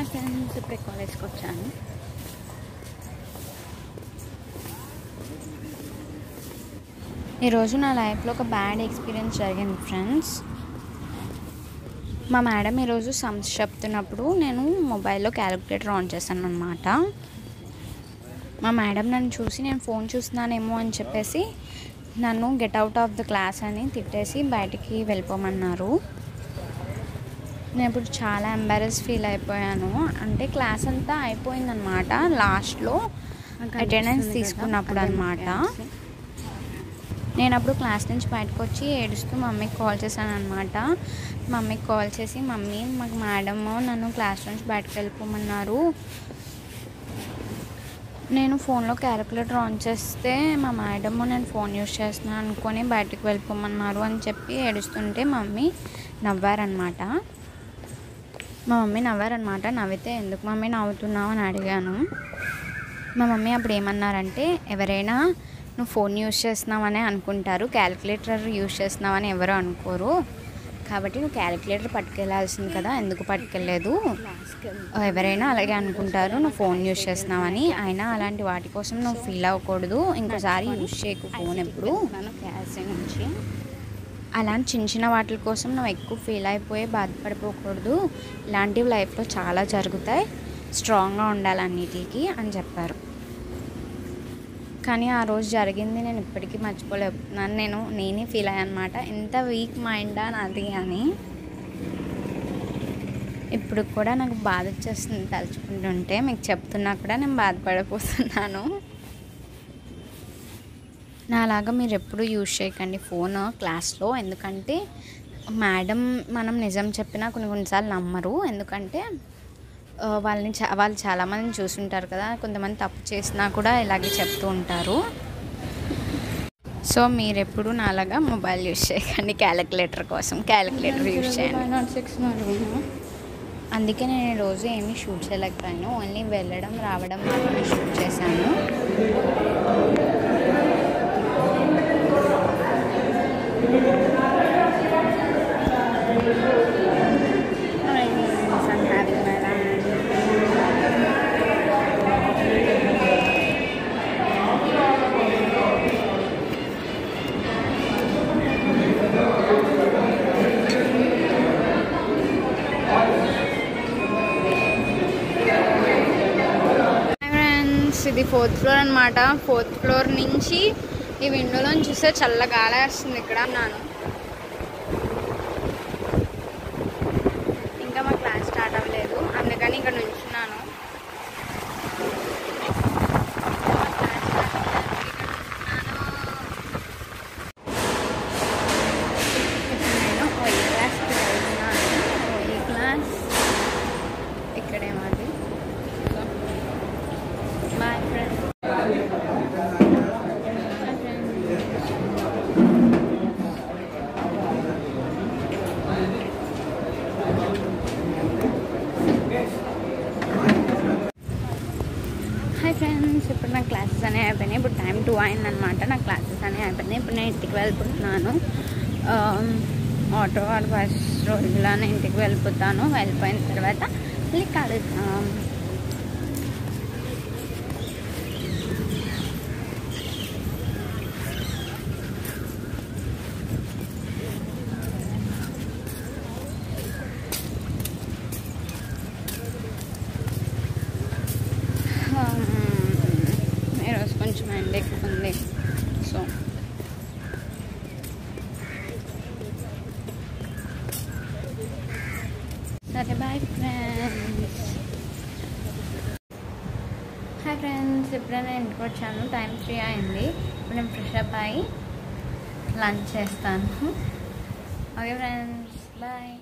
మా ఫ్రెండ్స్ ఇప్పుడే కాలేజ్కి వచ్చాను. ఈరోజు నా లైఫ్లో ఒక బ్యాడ్ ఎక్స్పీరియన్స్ జరిగింది ఫ్రెండ్స్. మా మేడం ఈరోజు సమ్స్ చెప్తున్నప్పుడు నేను మొబైల్లో క్యాలిక్యులేటర్ ఆన్ చేశాను అనమాట. మా మేడం నన్ను చూసి నేను ఫోన్ చూస్తున్నానేమో అని చెప్పేసి నన్ను get out of the class అని తిట్టేసి బయటికి వెళ్ళిపోమన్నారు. నేను ఇప్పుడు చాలా ఎంబారెస్ ఫీల్ అయిపోయాను. అంటే క్లాస్ అంతా అయిపోయిందనమాట. లాస్ట్లో అటెండెన్స్ తీసుకున్నప్పుడు అనమాట. నేను అప్పుడు క్లాస్ నుంచి బయటకు వచ్చి ఏడుస్తూ మమ్మీకి కాల్ చేశాను అనమాట. మమ్మీకి కాల్ చేసి, మమ్మీ మాకు మేడము నన్ను క్లాస్ నుంచి బయటకు వెళ్ళిపోమన్నారు, నేను ఫోన్లో క్యాలిక్యులేటర్ ఆన్ చేస్తే మా మేడము నేను ఫోన్ యూజ్ చేస్తున్నాను అనుకొని బయటకు వెళ్ళిపోమన్నారు అని చెప్పి ఏడుస్తుంటే మమ్మీ నవ్వారనమాట. నవ్వితే ఎందుకు మమ్మీ నవ్వుతున్నావు అని అడిగాను. మా మమ్మీ అప్పుడు ఏమన్నారంటే, ఎవరైనా నువ్వు ఫోన్ యూజ్ చేస్తున్నావనే అనుకుంటారు, క్యాలిక్యులేటర్ యూజ్ చేస్తున్నావని ఎవరు అనుకోరు, కాబట్టి నువ్వు క్యాలిక్యులేటర్ పట్టుకెళ్ళాల్సింది కదా, ఎందుకు పట్టుకెళ్ళలేదు, ఎవరైనా అలాగే అనుకుంటారు నువ్వు ఫోన్ యూజ్ చేస్తున్నావని, అయినా అలాంటి వాటి కోసం నువ్వు ఫీల్ అవ్వకూడదు, ఇంకోసారి యూజ్ చేయకు ఫోన్ ఎప్పుడు క్లాస్ నుంచి, అలాంటి చిన్న చిన్న వాటి కోసం నువ్వు ఎక్కువ ఫీల్ అయిపోయి బాధపడిపోకూడదు, ఇలాంటివి లైఫ్లో చాలా జరుగుతాయి, స్ట్రాంగ్గా ఉండాలి అన్నిటికీ అని చెప్పారు. కానీ ఆ రోజు జరిగింది నేను ఇప్పటికీ మర్చిపోలేకపోతున్నాను. నేనే ఫీల్ అయ్యాను అనమాట, ఎంత వీక్ మైండా నాది అని. ఇప్పుడు కూడా నాకు బాధ వచ్చేస్తుంది తలుచుకుంటుంటే, మీకు చెప్తున్నా కూడా నేను బాధపడిపోతున్నాను. నాలాగా మీరు ఎప్పుడు యూజ్ చేయకండి ఫోన్ క్లాస్లో, ఎందుకంటే మేడం మనం నిజం చెప్పినా కొన్నిసార్లు నమ్మరు, ఎందుకంటే వాళ్ళు చాలామందిని చూసుంటారు కదా, కొంతమంది తప్పు చేసినా కూడా ఇలాగే చెప్తూ ఉంటారు. సో మీరు ఎప్పుడు నాలాగా మొబైల్ యూజ్ చేయకండి క్యాలిక్యులేటర్ కోసం, క్యాలిక్యులేటర్ యూజ్ చేయండి. అందుకే నేను ఈరోజు ఏమీ షూట్ చేయలేకపోయాను, ఓన్లీ వెళ్ళడం రావడం మాత్రమే షూట్ చేశాను. ఇది 4th ఫ్లోర్ అనమాట. 4th ఫ్లోర్ నుంచి ఈ విండోలో చూస్తే చల్ల గాలి వస్తుంది. ఇక్కడ ఉన్నాను, ఇంకా మా క్లాస్ స్టార్ట్ అవ్వలేదు, అందుకని ఇక్కడ నుంచున్నాను. నేను ఓఈ క్లాస్కి వెళ్తున్నాను. ఓఈ క్లాస్ ఇక్కడేమాది. Bye friends. హాయ్ ఫ్రెండ్స్, ఇప్పుడు నా క్లాసెస్ అనేవి అయిపోయినాయి. ఇప్పుడు టైం 2 అయిందనమాట. నా క్లాసెస్ అనేవి అయిపోయినాయి. ఇప్పుడు నేను ఇంటికి వెళ్ళిపోతున్నాను. ఆటో ఆర్ బస్ రోజులా నేను ఇంటికి వెళ్ళిపోతాను. వెళ్ళిపోయిన తర్వాత మళ్ళీ కలుద్దాం. ఈరోజు కొంచెం ఎండ ఎక్కువ ఉంది. సో సరే బాయ్ ఫ్రెండ్స్. హాయ్ ఫ్రెండ్స్, ఇప్పుడే నేను ఇంటికి వచ్చాను. టైం 3 అయింది. ఇప్పుడు నేను ఫ్రెష్ అప్ అయ్యి లంచ్ చేస్తాను. Okay friends, bye.